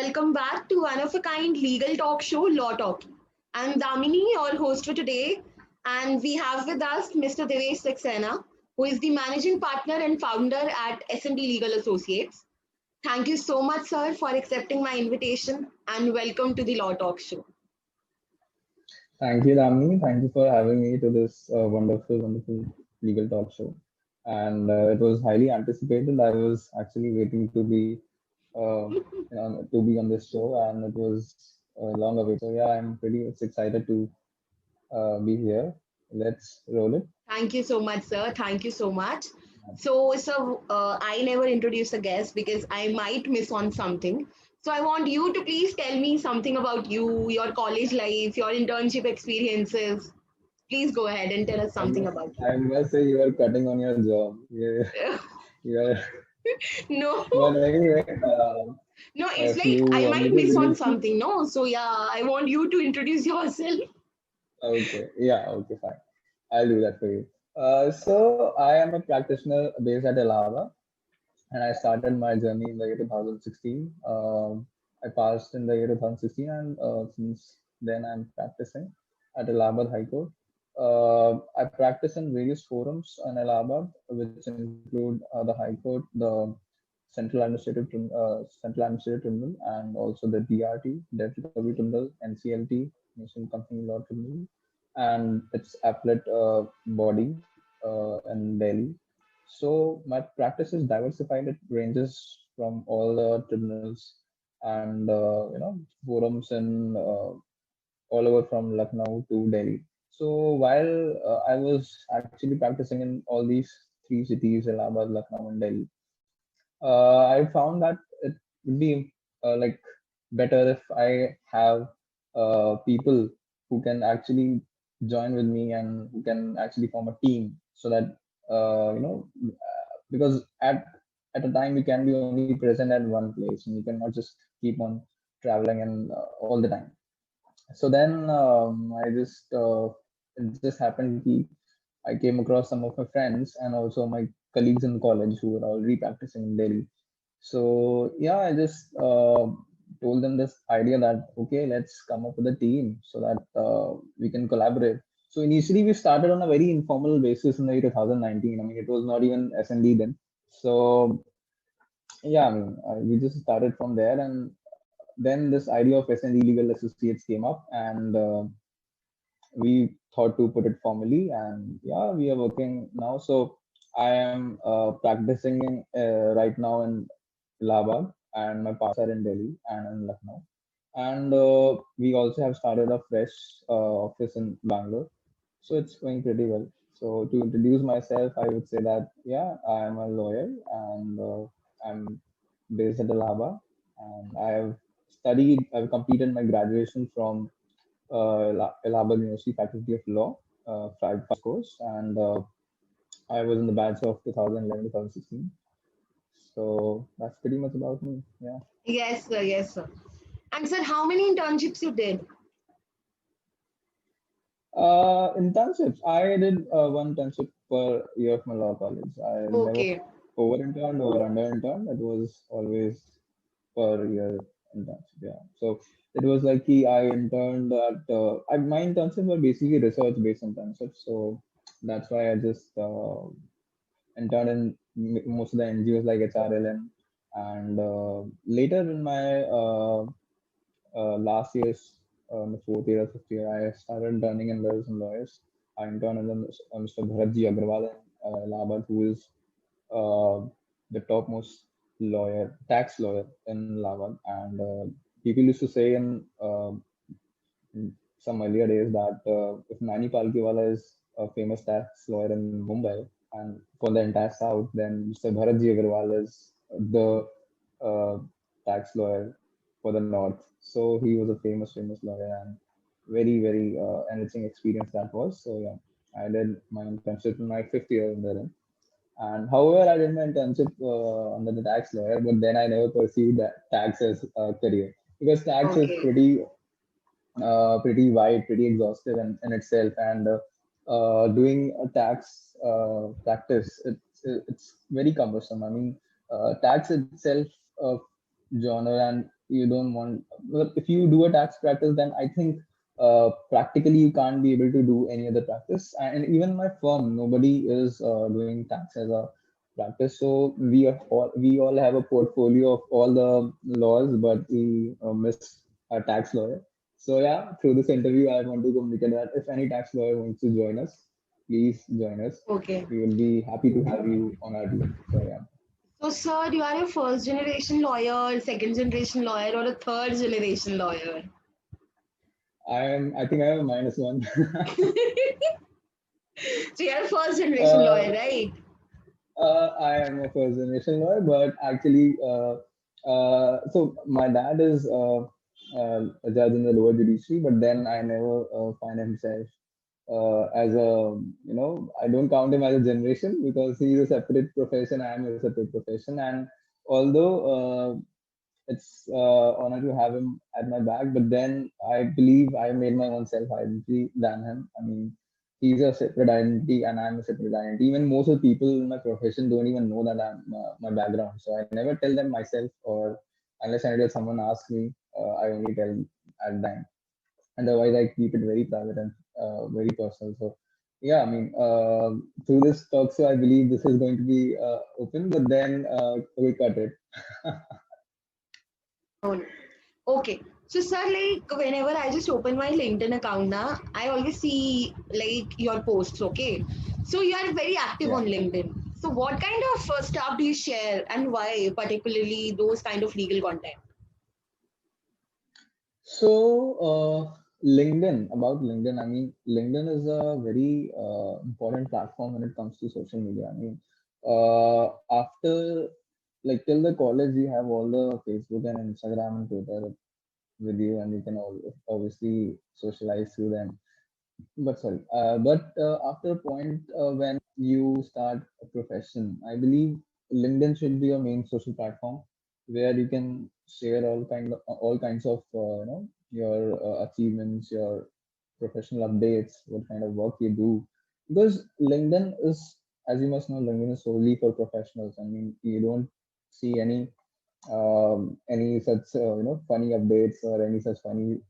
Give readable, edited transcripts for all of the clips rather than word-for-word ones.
welcome back to one of a kind legal talk show, Law Talkie. I'm Damini, your host for today, and we have with us Mr. Devesh Saxena, who is the managing partner and founder at S&D Legal Associates. Thank you so much, sir, for accepting my invitation, and welcome to the Law Talk show. Thank you, Damini. Thank you for having me to this wonderful legal talk show. And it was highly anticipated. I was actually waiting to be on this show, and it was long awaited. So yeah, I'm pretty much excited to be here. Let's roll it. Thank you so much, sir. Thank you so much. So, I never introduce a guest because I might miss on something. So, I want you to please tell me something about you, your college life, your internship experiences. Please go ahead and tell us I something must, about I must say you are cutting on your job. you. You are, No, but anyway, no, it's if like you I want me might to miss on brief, something. No, so yeah, I want you to introduce yourself. okay, yeah, okay, fine. I'll do that for you. So I am a practitioner based at Allahabad, and I started my journey in the year 2016. I passed in the year 2016, and since then I'm practicing at Allahabad High Court. I practice in various forums in Allahabad, which include the High Court, the Central Administrative Tribunal, and also the DRT, Debt Recovery Tribunal, NCLT, National Company Law Tribunal, and its appellate body in Delhi. So my practice is diversified. It ranges from all the tribunals and forums in all over from Lucknow to Delhi. So while I was actually practicing in all these three cities, Allahabad, Lucknow, and Delhi, I found that it would be like better if I have people who can actually join with me and who can actually form a team so that because at a time you can be only present at one place and you cannot just keep on traveling and all the time. So then it just happened that I came across some of my friends and also my colleagues in college who were already practicing in Delhi. So yeah, I just told them this idea that okay, let's come up with a team so that we can collaborate. So initially we started on a very informal basis in the year 2019. I mean, it was not even SND then. So yeah, I mean, we just started from there, and then this idea of SND Legal Associates came up, and we thought to put it formally, and yeah, we are working now. So I am practicing right now in Allahabad, and my partners are in Delhi and in Lucknow. And we also have started a fresh office in Bangalore. So it's going pretty well. So to introduce myself, I would say that yeah, I am a lawyer and I'm based at Allahabad, and I've completed my graduation from Allahabad University Faculty of Law, 5 course, and I was in the batch of 2011 2016. So that's pretty much about me. Yeah. Yes, sir. Yes, sir. And sir, how many internships you did? Internships. I did one internship per year of my law college. I never Okay. over interned or under interned. It was always per year internship. Yeah. So it was like I interned at my internships were basically research based internships. So that's why I just interned in most of the NGOs like HRLN. And later in my last year's the fourth year or fifth year, I started learning in lawyers and lawyers. I interned under Mr. Bharatji Agrawal in Allahabad, who is uh, the topmost lawyer, tax lawyer in Allahabad. And people used to say in some earlier days that if Nani Palkiwala is a famous tax lawyer in Mumbai and for the entire South, then Mr. Bharatji Agrawal is the uh, tax lawyer for the North. So he was a famous lawyer and very enriching experience that was. So yeah, I did my internship in my fifth year in there. And however, I did my internship under the tax lawyer, but then I never pursued that tax as a career because tax is Okay. pretty wide, pretty exhaustive in itself, and doing a tax practice, it's very cumbersome. I mean, tax itself, genre and you don't want. Well, if you do a tax practice, then I think practically you can't be able to do any other practice. And even my firm, nobody is doing tax as a practice. So we all have a portfolio of all the laws, but we miss a tax lawyer. So yeah, through this interview, I want to communicate that if any tax lawyer wants to join us, please join us. Okay. We will be happy to have you on our team. So yeah. So, sir, you are a first generation lawyer, second generation lawyer, or a third generation lawyer? I think I am a minus one. So, you are a first generation uh, lawyer, right? I am a first generation lawyer, but actually, so my dad is a judge in the lower judiciary, but then I never find himself as a, I don't count him as a generation because he is a separate profession. I am a separate profession. And although it's honor to have him at my back, but then I believe I made my own self identity than him. I mean, he's a separate identity and I'm a separate identity. Even most of the people in my profession don't even know that I'm my background. So I never tell them myself, or unless until someone asks me, I only tell at them. Otherwise, I keep it very private and very personal. So yeah, I mean, through this talk, so I believe this is going to be open, but then we cut it. Oh, no. Okay. So, sir, like whenever I just open my LinkedIn account now, I always see like your posts. Okay. So you are very active Yeah. on LinkedIn. So what kind of stuff do you share and why particularly those kind of legal content? So, about LinkedIn, I mean, LinkedIn is a very important platform when it comes to social media. I mean, after like till the college, you have all the Facebook and Instagram and Twitter with you, and you can obviously socialize through them. But sorry, but after a point when you start a profession, I believe LinkedIn should be your main social platform where you can share all kinds of your achievements, your professional updates, what kind of work you do. Because LinkedIn is, as you must know, LinkedIn is solely for professionals. I mean, you don't see any such funny updates or any such funny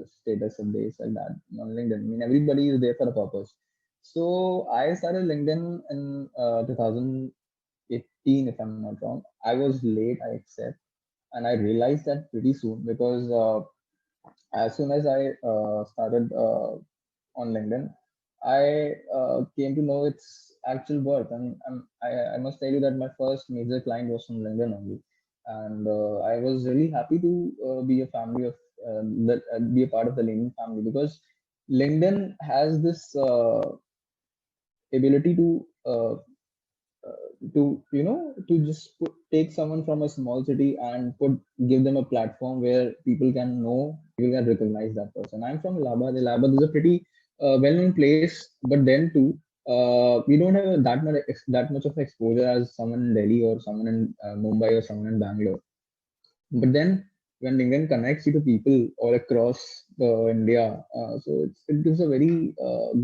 status updates like that on LinkedIn. I mean, everybody is there for a purpose. So I started LinkedIn in 2018, if I'm not wrong. I was late, I accept, and I realized that pretty soon because as soon as I started on LinkedIn, I came to know its actual worth. I mean, I must tell you that my first major client was from LinkedIn only, and I was really happy to be a family of be a part of the LinkedIn family because LinkedIn has this ability to just take someone from a small city and give them a platform where people can know, people can recognize that person. I'm from Allahabad. Allahabad is a pretty well-known place, but then too, we don't have that much of exposure as someone in Delhi or someone in Mumbai or someone in Bangalore. But then when LinkedIn connects you to people all across India, so it gives a very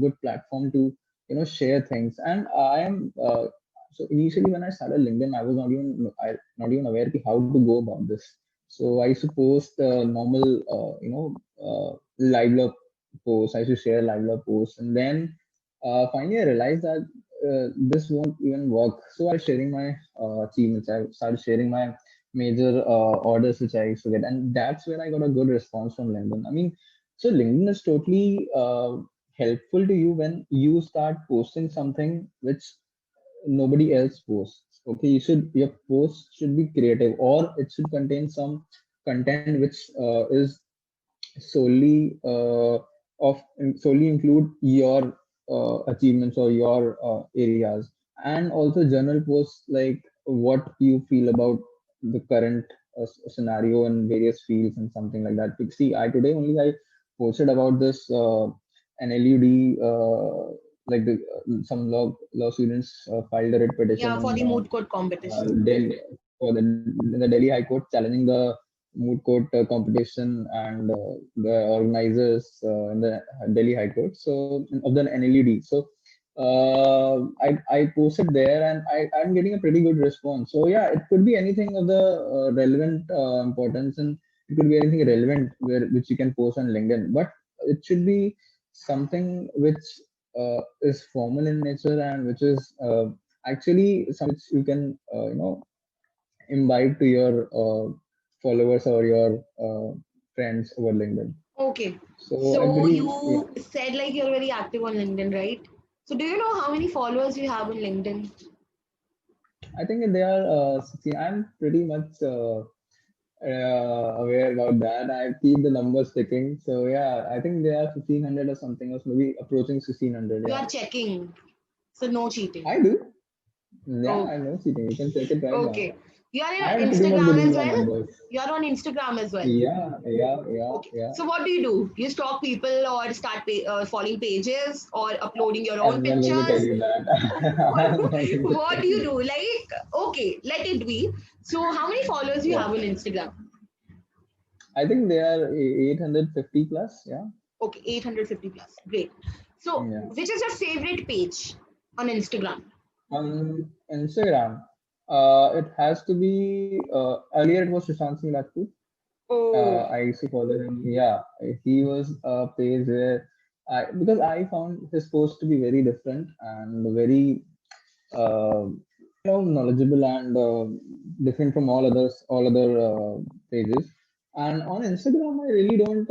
good platform to share things. And I am so initially when I started LinkedIn, I was not even aware ki how to go about this. So I used to post normal live posts. I used to share live posts, and then finally I realized that this won't even work. So I started sharing my achievements. I started sharing my major orders which I used to get, and that's where I got a good response from LinkedIn. I mean, so LinkedIn is totally helpful to you when you start posting something which nobody else posts. Okay, your post should be creative, or it should contain some content which is solely solely include your achievements or your areas, and also journal posts like what you feel about the current scenario in various fields and something like that. See, I today only I posted about this an LUD like some law students filed a writ petition Yeah, for in the moot court competition. Delhi for the Delhi High Court challenging the moot court competition and the organizers in the Delhi High Court so of the NLUD. So I posted there and I'm getting a pretty good response. So yeah, it could be anything of the relevant importance, and it could be anything relevant which you can post on LinkedIn, but it should be something which is formal in nature and which is actually something which you can imbibe to your followers or your friends over LinkedIn. Okay. So I So believe, yeah, you said like you're very active on LinkedIn, right? So do you know how many followers you have on LinkedIn? I think they are. See, I'm pretty much aware about that. I keep the numbers ticking. So yeah, I think they are 1,500 or something, or maybe approaching 1,600. You Yeah, are checking. So no cheating. I do. Yeah, Oh, I know cheating. You can check it right now. okay. You are I in am pretty much good Instagram in as my well? numbers. You are on Instagram as well. Yeah, yeah, yeah, Okay. yeah. So what do? You stalk people or start following pages or uploading your own I'm not going to tell pictures? you that. I'm not going to What tell do you you. do? Like, okay, let it be. So how many followers do you Yeah, have on Instagram? I think they are 850 plus. Yeah, Okay, 850 plus. Great. So yeah. which is your favorite page on Instagram? On Instagram, it has to be. Earlier, it was Sushant Singh Rajput. Oh, I used to follow him. Yeah, he was a page where because I found his post to be very different and very knowledgeable and different from all other pages. And on Instagram, I really don't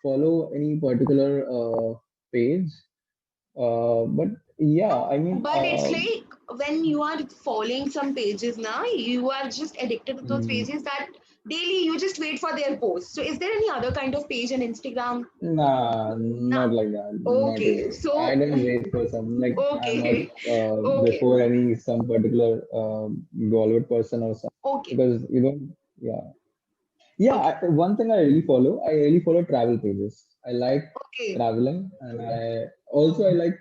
follow any particular page. But yeah, I mean, but it's like when you are following some pages now, you are just addicted to those mm, pages that daily you just wait for their posts. So is there any other kind of page on Instagram? nah, Nah. not like that. Not Okay. really. I So didn't wait for some like I'm not okay. Okay. before any some particular Bollywood person or something Okay. because you don't. Yeah, yeah. Okay. One thing I really follow travel pages. I like Okay. traveling, and I like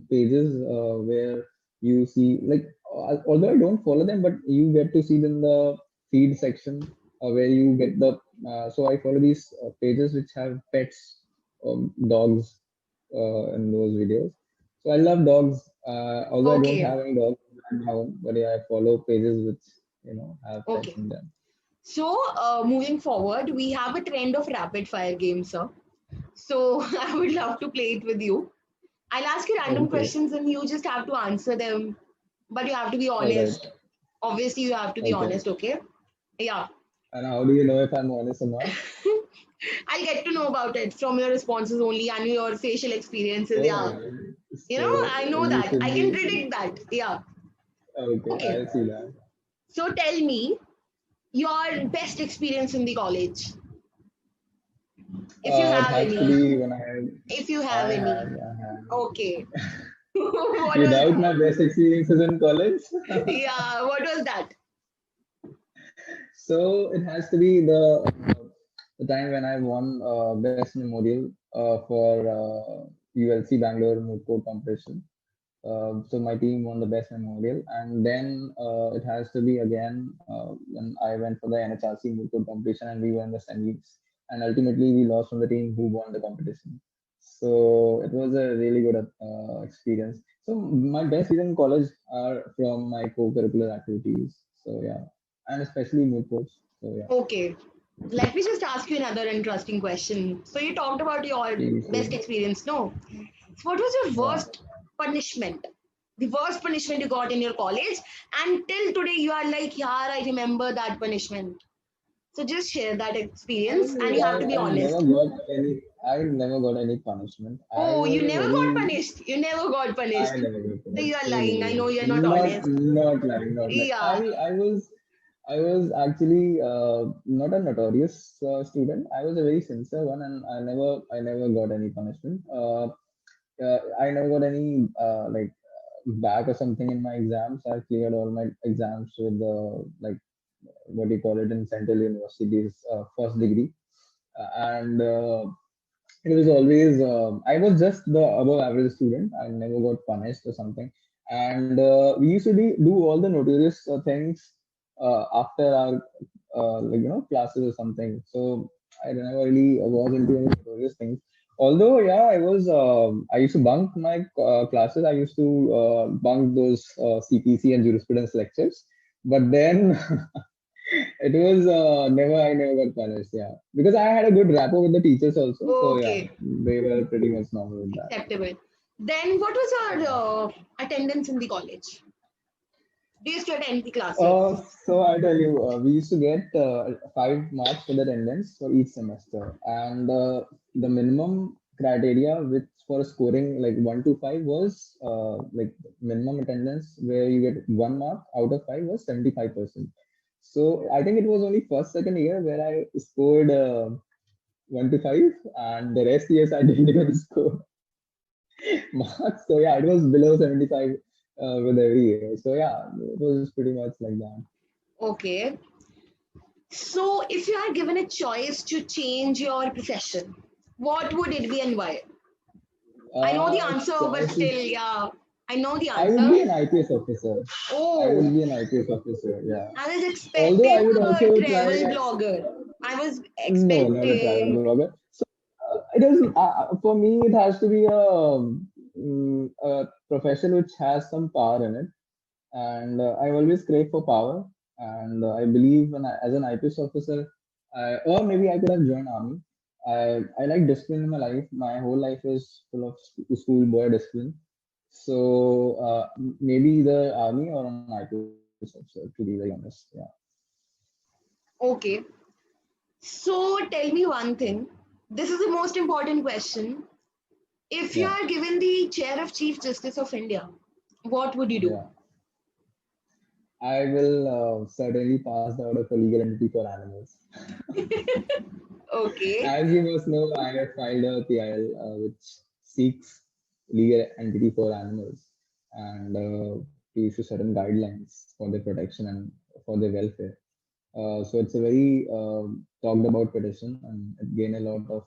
pages where you see like although I don't follow them, but you get to see them in the feed section where you get the. So I follow these pages which have pets, dogs, in those videos. So I love dogs. Although I don't Okay. have any dogs at home, but yeah, I follow pages which have pets Okay. in them. So moving forward, we have a trend of rapid fire games, sir. So I would love to play it with you. I'll ask you random Okay. questions and you just have to answer them, but you have to be All right. honest. Obviously, you have to be Okay. honest, okay? Yeah. And how do you know if I'm honest or not? I'll get to know about it from your responses only and your facial experiences. Yeah. Oh, so I know you that. should I can be predict that. Yeah. okay. Okay. I see that. So tell me your best experience in the college, if you It have has to any. be when If you I have any. have, I have. Okay. What You was doubt that? my best experiences in college? Yeah, what was that? So it has to be the time when I won best memorial for ULC Bangalore moot court competition. So my team won the best memorial, and then it has to be again when I went for the NHRC moot court competition, and we were in the semis, and ultimately we lost from the team who won the competition. So it was a really good experience. So my best years in college are from my co-curricular activities. So yeah, and especially moot courts. So yeah, Okay. Let me just ask you another interesting question. So you talked about your please, best experience, no? So what was your yeah. worst punishment? The worst punishment you got in your college, and till today you are like, yeah, I remember that punishment. So just share that experience, and you have to be I never honest. got any. I never got any punishment. I Oh, was you a never got very punished. You never got I punished. never got So you punished. are No, no, lying. I no, know you're not no. honest. Not like. Yeah. I was actually not a notorious student. I was a very sincere one, and I never got any punishment. I never got any back or something in my exams. I cleared all my exams with like what do you call it in Central University's first degree, and it was always I was just the above average student. I never got punished or something. And we used to do all the notorious things after our classes or something. So I never really was into any notorious things. Although yeah, I used to bunk my classes. I used to bunk those CPC and jurisprudence lectures. But then It was never. I never got punished. Yeah, because I had a good rapport with the teachers also. So yeah, Okay, they were pretty much normal with that. acceptable. Then what was your Yeah. attendance in the college? Do you used to attend the classes? So I tell you, we used to get 5 marks for the attendance for each semester, and the minimum criteria which for scoring like 1 to 5 was like minimum attendance where you get 1 mark out of 5 was 75%. So I think it was only first second year where I scored 1 to 5, and the rest years I didn't even score marks. So yeah, it was below 75 with every year. So yeah, it was pretty much like that. Okay. So if you are given a choice to change your profession, what would it be and why? I know the answer, but Choices. still, yeah, I know the I would be answer. an IPS officer. I Oh, would be an IPS officer. Yeah. I was Although I expecting would a also try. travel blogger. I was No, not a travel expecting. blogger. So it is for me. It has to be a profession which has some power in it, and I always crave for power. And I believe as an IPS officer, or maybe I could have joined army. I like discipline in my life. My whole life is full of schoolboy discipline. So maybe either army or an IPS officer, to be very honest. Yeah. Okay. So tell me one thing. This is the most important question. If you Yeah. are given the chair of Chief Justice of India, what would you do? Yeah. I will certainly pass the order for legal entity for animals. Okay. As you must know, I have filed a PIL which seeks legal entity for animals and to issue certain guidelines for their protection and for their welfare. So it's a very talked about petition, and it gained a lot of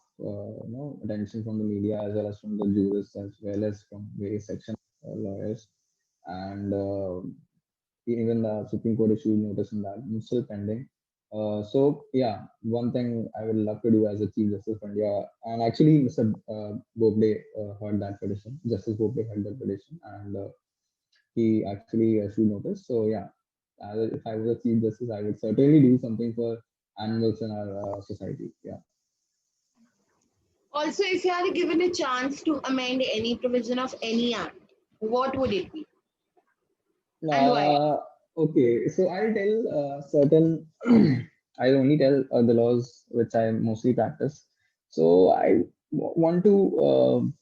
attention from the media as well as from the jurists as well as from various section lawyers, and even the Supreme Court issued notice on that. It's still pending. So yeah, one thing I would love to do as a Chief Justice of India, and actually Mr. Bobde heard that petition. Justice Bobde heard that petition, and he actually issued notice. So yeah, if I was a Chief Justice, I would certainly do something for animals in our society. Yeah. Also, if you are given a chance to amend any provision of any act, what would it be and why? Uh, okay, so I'll tell certain. I'll only tell the laws which I mostly practice. So I want to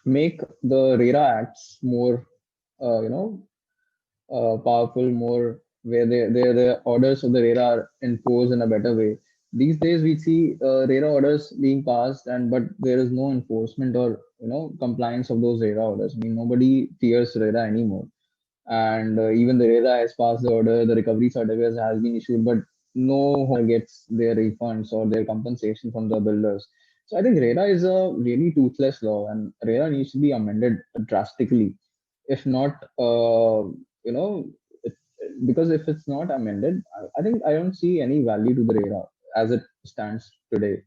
make the RERA acts more, you know, powerful, more where the orders of the RERA are enforced in a better way. These days we see RERA orders being passed, and but there is no enforcement or compliance of those RERA orders. I mean, nobody fears RERA anymore, and even the RERA has passed the order, the recovery certificates has been issued, but no homeowner gets their refunds or their compensation from the builders. So I think RERA is a really toothless law, and RERA needs to be amended drastically. If not, you know, it, because if it's not amended, I think I don't see any value to the RERA as it stands today.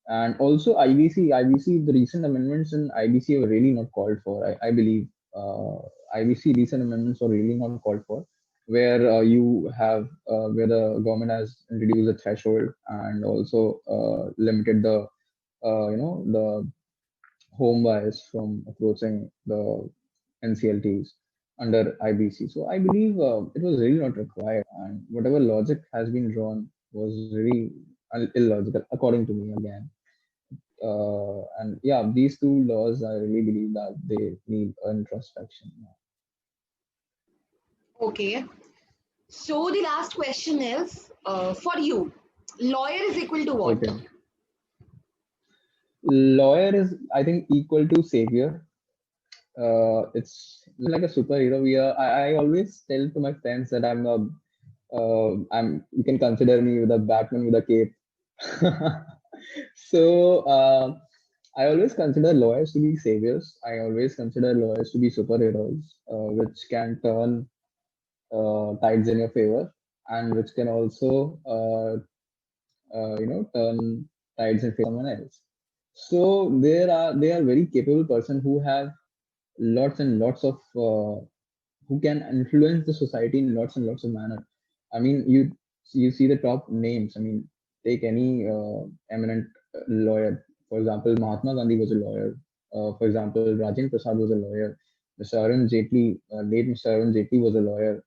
And also IBC, the recent amendments in IBC were really not called for. I believe IBC recent amendments are really not called for, where you have where the government has introduced a threshold and also limited the the home buyers from approaching the NCLTs under IBC. So I believe it was really not required, and whatever logic has been drawn was really illogical, according to me again. And yeah, these two laws, I really believe that they need introspection. Okay. So the last question is for you, lawyer is equal to what? Okay. Lawyer is, I think, equal to savior. It's like a superhero. I always tell to my friends that you can consider me with a Batman with a cape. So I always consider lawyers to be saviors. I always consider lawyers to be superheroes, which can turn tides in your favor, and which can also turn tides in favor of someone else. So they are very capable person who have lots and lots of who can influence the society in lots and lots of manner. I mean, you. you see the top names. I mean, take any eminent lawyer. For example, Mahatma Gandhi was a lawyer. For example, Rajendra Prasad was a lawyer. Mr. Arun Jaitley, late Mr. Arun Jaitley was a lawyer.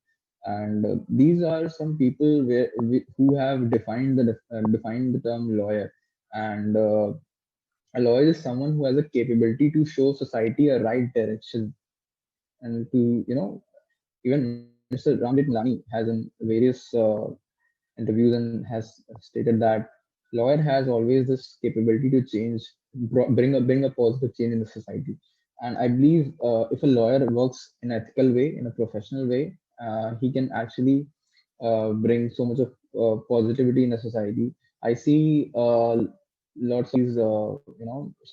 And these are some people who have defined the term lawyer. And a lawyer is someone who has a capability to show society a right direction, and to, even Mr. Ramjit Malani has in various interviews and has stated that lawyer has always this capability to change, bring a positive change in the society. And I believe if a lawyer works in an ethical way, in a professional way, he can actually bring so much of positivity in the society. I see lots of these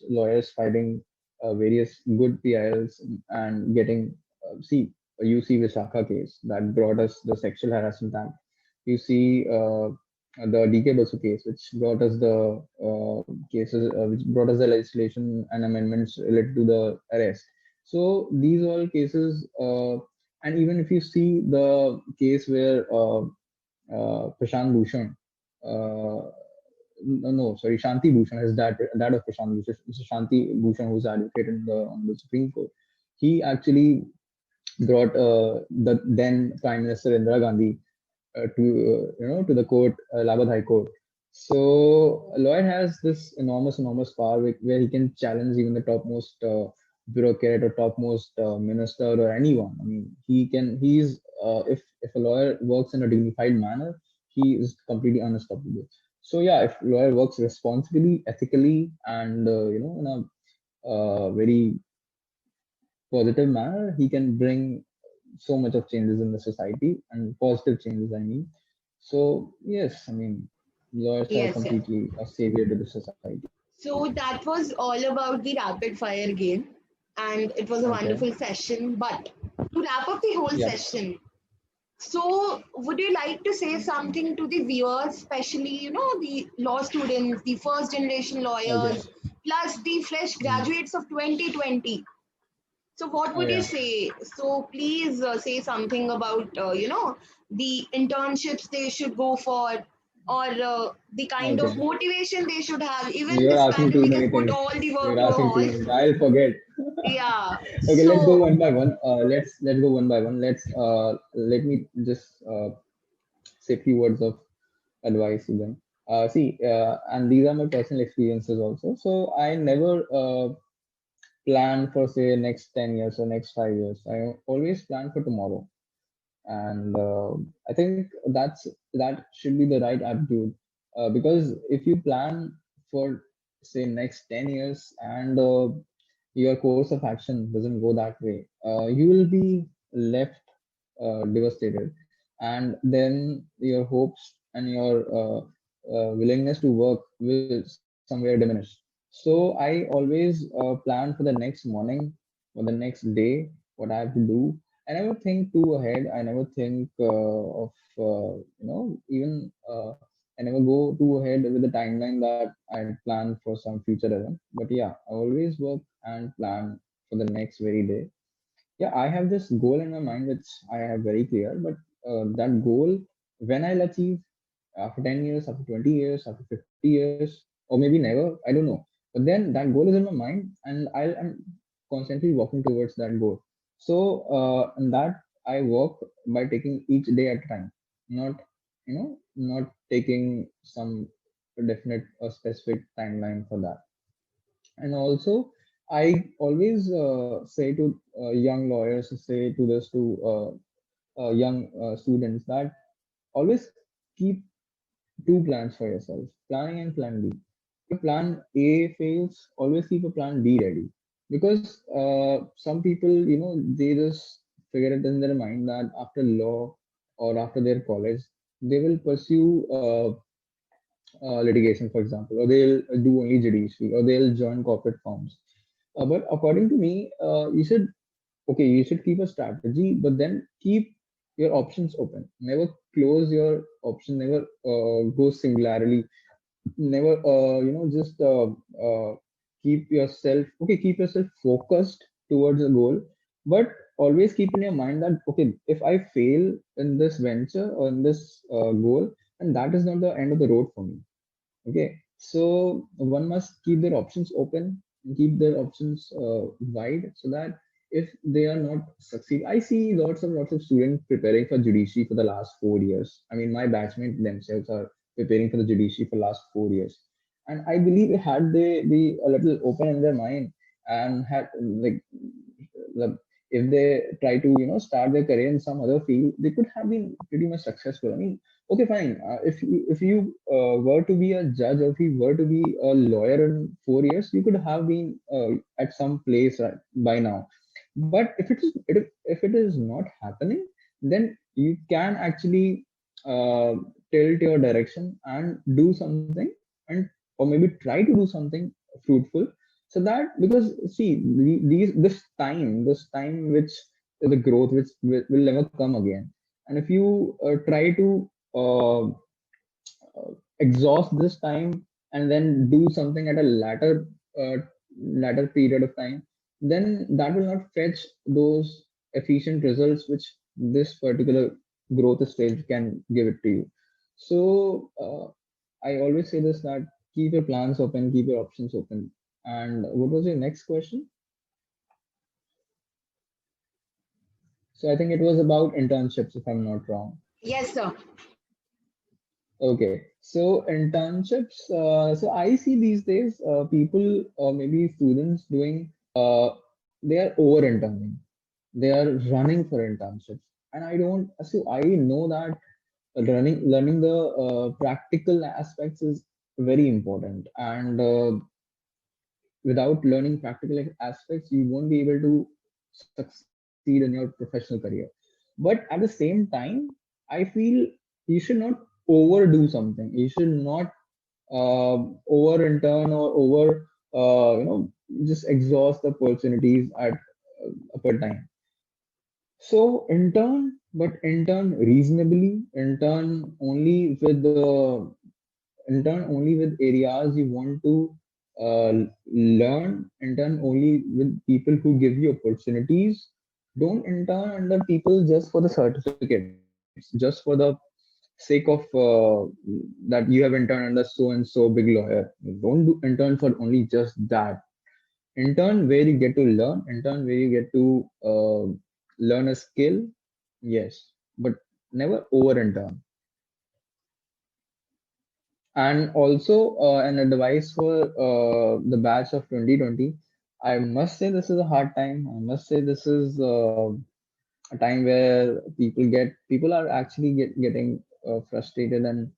lawyers fighting various good PILs and getting see UC Visakha case that brought us the sexual harassment act. You see the DK Basu case, which brought us the which brought us the legislation and amendments related to the arrest. So these all cases, and even if you see the case where Prashant Bhushan, no, sorry, Shanti Bhushan, his dad of Prashant Bhushan, Mr. Shanti Bhushan, who's advocate on the Supreme Court, he actually brought the then Prime Minister Indira Gandhi to the court, Allahabad High Court. So a lawyer has this enormous power where he can challenge even the topmost bureaucrat or topmost minister or anyone. I mean, he's if a lawyer works in a dignified manner, he is completely unstoppable. So yeah, if lawyer works responsibly, ethically, and in a very positive manner, he can bring so much of changes in the society, and positive changes, I mean. So yes, I mean, lawyers are Yes, yes. completely a savior to the society. So that was all about the rapid fire game, and it was a Okay. wonderful session. But to wrap up the whole Yep. session, so would you like to say something to the viewers, especially the law students, the first generation Okay. lawyers, plus the fresh Mm. graduates of 2020? So what Oh would you yeah. say? So please say something about the internships they should go for, or the kind of Okay. motivation they should have. Even You're this asking too pandemic has many put things. all the work You're to a asking too halt. many. I'll forget. Yeah. Okay, let's go So one by one. Let's go one by one. Let me just say a few words of advice to them. See, and these are my personal experiences also. So I never plan for say next 10 years or next 5 years. I always plan for tomorrow, and I think that should be the right attitude, because if you plan for say next 10 years and your course of action doesn't go that way, you will be left devastated, and then your hopes and your willingness to work will somewhere diminish. So I always plan for the next morning or the next day what I have to do. I never think too ahead. I never think of even I never go too ahead with the timeline that I plan for some future event. But yeah, I always work and plan for the next very day. Yeah, I have this goal in my mind which I have very clear. But that goal, when I'll achieve after 10 years, after 20 years, after 50 years, or maybe never, I don't know. But then that goal is in my mind, and I'm constantly walking towards that goal. So, and that I work by taking each day at a time, not, not taking some definite or specific timeline for that. And also, I always say to young lawyers, say to this to young students that always keep two plans for yourself, planning and plan B. If your plan A fails, always keep a plan B ready. Because some people, they just figure it in their mind that after law or after their college, they will pursue litigation, for example, or they'll do only judiciary, or they'll join corporate firms. But according to me, you should keep a strategy, but then keep your options open. Never close your option. Never go singularly. Never just keep yourself focused towards a goal, but always keep in your mind that okay, if I fail in this venture or in this goal, and that is not the end of the road for me. Okay, so one must keep their options open, keep their options wide, so that if they are not succeed, I see lots of students preparing for judiciary for the last 4 years. I mean, my batchmates themselves are preparing for the judiciary for last 4 years, and I believe had they be a little open in their mind and had like the if they try to start their career in some other field, they could have been pretty much successful. I mean, okay, fine. If you were to be a judge, or if you were to be a lawyer in 4 years, you could have been at some place by now. But if it is not happening, then you can actually uh, tilt your direction and do something, and or maybe try to do something fruitful, so that, because see, this time which the growth which will never come again. And if you try to uh, exhaust this time and then do something at a uh, latter period of time, then that will not fetch those efficient results which this particular growth stage can give it to you. So I always say this, that keep your plans open, keep your options open. And what was your next question? So I think it was about internships, if I'm not wrong. Yes, sir. Okay, so internships. So I see these days people, or maybe students doing, they are over interning. They are running for internships, and I don't. So I know that learning the practical aspects is very important, and without learning practical aspects, you won't be able to succeed in your professional career. But at the same time, I feel you should not overdo something. You should not over intern or over just exhaust the opportunities at a per time. So intern, but intern reasonably. Intern only with areas you want to learn. Intern only with people who give you opportunities. Don't intern under people just for the certificates, just for the sake of that you have interned under so and so big lawyer. Don't do intern for only just that. Intern where you get to learn. Intern where you get to learn a skill. Yes, but never over intern. And also, an advice for the batch of 2020. I must say this is a hard time. I must say this is a time where people are actually getting frustrated, and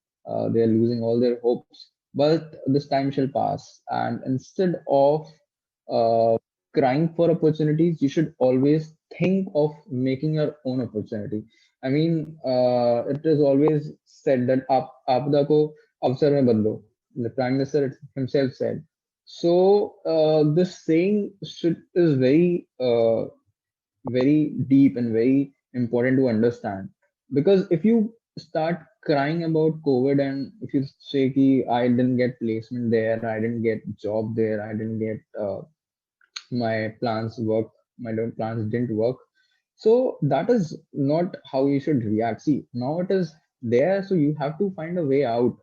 they're losing all their hopes. But this time shall pass, and instead of uh, crying for opportunities, you should always think of making your own opportunity. I mean, it is always said that आपदा को अवसर में बदलो. The Prime Minister himself said. So this saying is very deep and very important to understand, because if you start crying about COVID, and if you say ki, I didn't get placement there, I didn't get job there, I didn't get my plans work, plans didn't work, so that is not how you should react. See, now it is there, so you have to find a way out.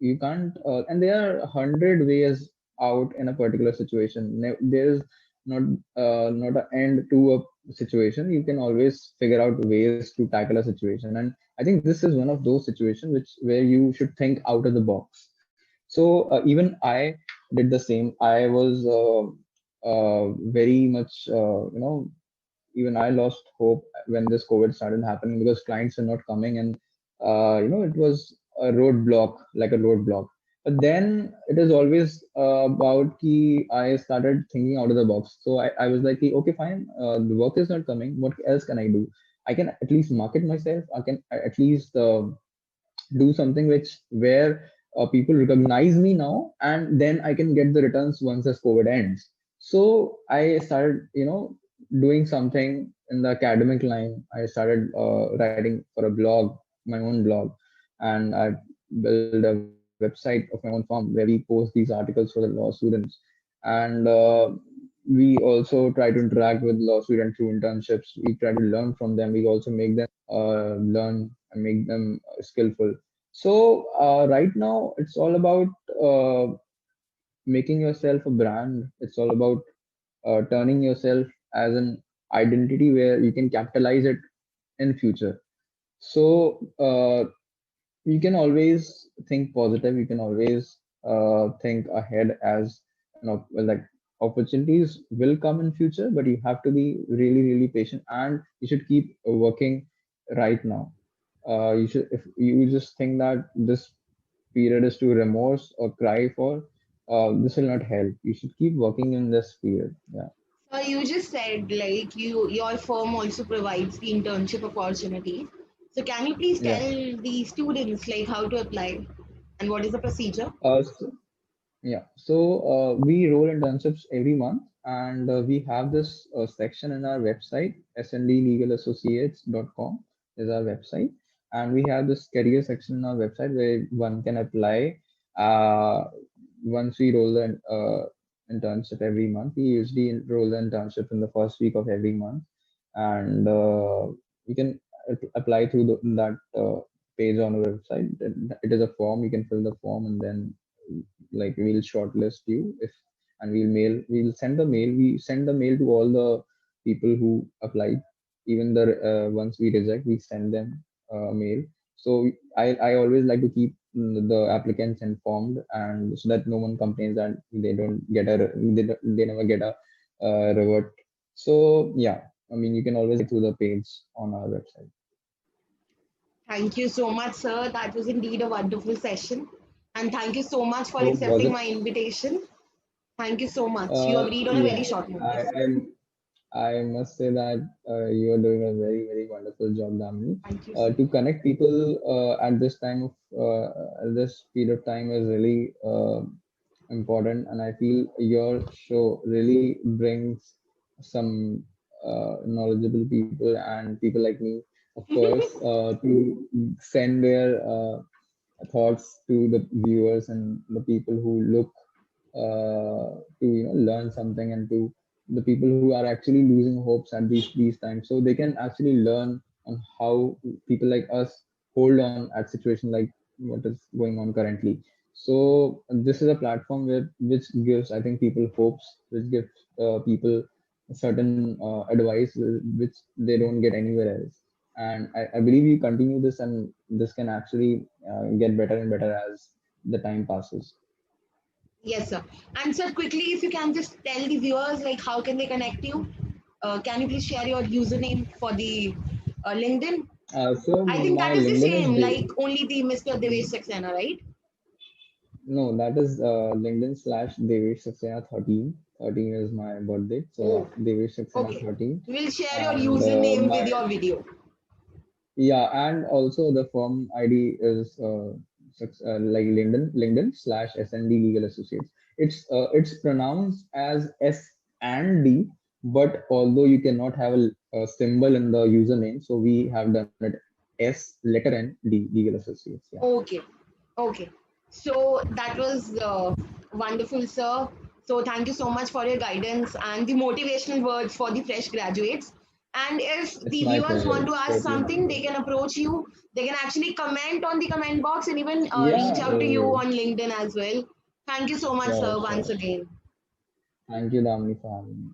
You can't, and there are 100 ways out in a particular situation. There is not an end to a situation. You can always figure out ways to tackle a situation, and I think this is one of those situations where you should think out of the box. So even I did the same. I was very much even I lost hope when this COVID started happening, because clients were not coming, and it was a roadblock, like a roadblock. But then it is always about ki I started thinking out of the box. So I was like, ki, okay, fine, the work is not coming. What else can I do? I can at least market myself. I can at least do something where people recognize me now, and then I can get the returns once this COVID ends. So I started, doing something in the academic line. I started writing for a blog, my own blog, and I built a website of my own firm where we post these articles for the law students. And we also try to interact with law students through internships. We try to learn from them. We also make them learn and make them skillful. So right now it's all about making yourself a brand. It's all about turning yourself as an identity where you can capitalize it in future. So you can always think positive. You can always think ahead, as you know, well, like opportunities will come in future, but you have to be really, really patient, and you should keep working right now. You should, if you just think that this period is to remorse or cry for, this will not help. You should keep working in this period. Yeah. So you just said like your firm also provides the internship opportunity. So can you please Yeah. tell the students like how to apply and what is the procedure? So, yeah. So we roll internships every month, and we have this section in our website, sndlegalassociates.com is our website, and we have this career section in our website where one can apply. Once we roll the internship every month, we usually roll the internship in the first week of every month, and you can apply through that page on the website. It is a form. You can fill the form, and then like we'll shortlist you if, and we'll send the mail. We send the mail to all the people who applied. Even the once we reject, we send them a mail. So I always like to keep the applicants informed, and so that no one complains that they don't get a they never get a revert. So yeah, I mean, you can always get through the page on our website. Thank you so much, sir. That was indeed a wonderful session. And thank you so much for So was accepting it? my invitation. Thank you so much. You agreed on a very Yeah, short I, notice. I must say that you are doing a very, very wonderful job, Damini. Thank you, sir. To connect people at this time of at this period of time is really important, and I feel your show really brings some knowledgeable people and people like me, of course, to send their thoughts to the viewers and the people who look to learn something, and to the people who are actually losing hopes at these times, so they can actually learn on how people like us hold on at situation like what is going on currently. So this is a platform where which gives, I think, people hopes, which gives people certain advice which they don't get anywhere else. And I believe you continue this, and this can actually get better and better as the time passes. Yes, sir. And sir, quickly, if you can just tell the viewers like how can they connect you? Can you please share your username for the LinkedIn? So I think my that is the LinkedIn is same, like only the Mr. Devesh Saxena, right? no, that is LinkedIn slash Devesh Saxena 13. 13 is my birth date. So yeah, Oh, Devesh Saxena okay. 13. We'll share your And username my with your video. yeah, and also the firm ID is like LinkedIn slash SND Legal Associates. It's pronounced as S and D, but although you cannot have a symbol in the username, so we have done it S letter N D Legal Associates. Yeah. Okay, okay. So that was wonderful, sir. So thank you so much for your guidance and the motivational words for the fresh graduates. And if It's the my viewers pleasure. want to It's ask totally my something, they pleasure. can approach you. They can actually comment on the comment box and even reach Yeah, out to you on LinkedIn as well. Thank you so much, sure, sir, once sure. again. Thank you, Damni, for having me.